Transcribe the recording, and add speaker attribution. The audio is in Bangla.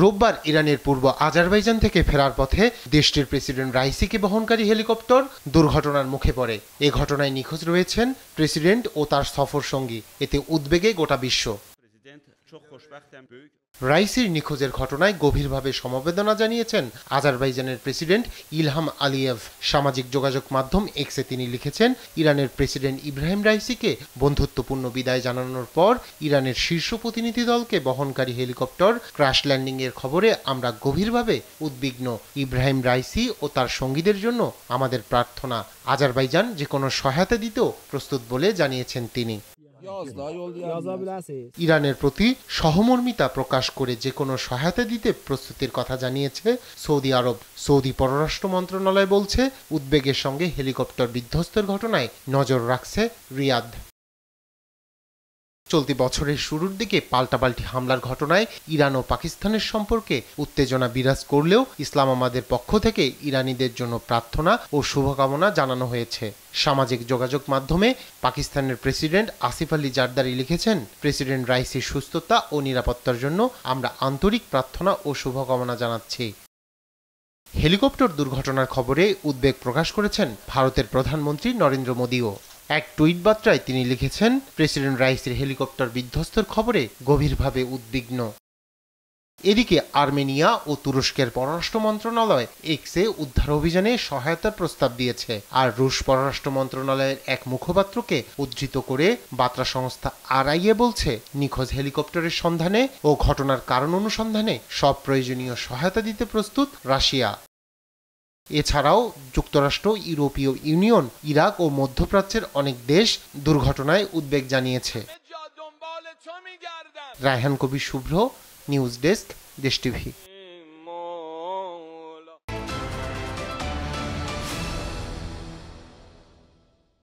Speaker 1: রোববার ইরানের পূর্ব আজারবাইজান থেকে ফেরার পথে দেশটির প্রেসিডেন্ট রাইসিকে বহনকারী হেলিকপ্টার দুর্ঘটনার মুখে পড়ে। এ ঘটনায় নিখোঁজ রয়েছেন প্রেসিডেন্ট ও তার সফর সঙ্গী। এতে উদ্বেগে গোটা বিশ্ব। রাইসির নিখোঁজের ঘটনায় গভীরভাবে সমবেদনা জানিয়েছেন আজারবাইজানের প্রেসিডেন্ট ইলহাম আলিয়েভ। সামাজিক যোগাযোগ মাধ্যম এক্সে তিনি লিখেছেন, ইরানের প্রেসিডেন্ট ইব্রাহিম রাইসিকে বন্ধুত্বপূর্ণ বিদায় জানানোর পর ইরানের শীর্ষ প্রতিনিধি দলকে বহনকারী হেলিকপ্টার ক্র্যাশ ল্যান্ডিং এর খবরে আমরা গভীরভাবে উদ্বিগ্ন। ইব্রাহিম রাইসি ও তার সঙ্গীদের জন্য আমাদের প্রার্থনা। আজারবাইজান যে কোনো সহায়তা দিতেও প্রস্তুত বলে জানিয়েছেন তিনি। ইরানের প্রতি সহমর্মিতা প্রকাশ করে যে কোনো সহায়তা দিতে প্রস্তুতির কথা জানিয়েছে সৌদি আরব। সৌদি পররাষ্ট্র মন্ত্রণালয় বলছে, উদ্বেগের সঙ্গে হেলিকপ্টার বিধ্বস্তের ঘটনায় নজর রাখছে রিয়াদ। চলতি বছরের শুরুর দিকে পাল্টাপাল্টি হামলার ঘটনায় ইরান ও পাকিস্তানের সম্পর্কে উত্তেজনা বিরাজ করলেও ইসলামাবাদের পক্ষ থেকে ইরানিদের জন্য প্রার্থনা ও শুভকামনা জানানো হয়েছে। সামাজিক যোগাযোগ মাধ্যমে পাকিস্তানের প্রেসিডেন্ট আসিফ আলী জারদারি লিখেছেন, প্রেসিডেন্ট রাইসির সুস্থতা ও নিরাপত্তার জন্য আমরা আন্তরিক প্রার্থনা ও শুভকামনা জানাচ্ছি। হেলিকপ্টার দুর্ঘটনার খবরে উদ্বেগ প্রকাশ করেছেন ভারতের প্রধানমন্ত্রী নরেন্দ্র মোদীও। এক টুইট বার্তায় তিনি লিখেছেন, প্রেসিডেন্ট রাইসির হেলিকপ্টার বিধ্বস্তের খবরে গভীরভাবে উদ্বিগ্ন। এদিকে আর্মেনিয়া ও তুরস্কের পররাষ্ট্র মন্ত্রণালয় এক্সে উদ্ধার অভিযানে সহায়তার প্রস্তাব দিয়েছে। আর রুশ পররাষ্ট্র মন্ত্রণালয়ের এক মুখপাত্রকে উদ্ধৃত করে বার্তা সংস্থা আরআইএ বলছে, নিখোঁজ হেলিকপ্টারের সন্ধানে ও ঘটনার কারণ অনুসন্ধানে সব প্রয়োজনীয় সহায়তা দিতে প্রস্তুত রাশিয়া। এছাড়াও যুক্তরাষ্ট্র, ইউরোপীয় ইউনিয়ন, ইরাক ও মধ্যপ্রাচ্যের অনেক দেশ দুর্ঘটনায় উদ্বেগ জানিয়েছে। রায়হান কবির শুভ্র, নিউজ ডেস্ক, দেশ টিভি।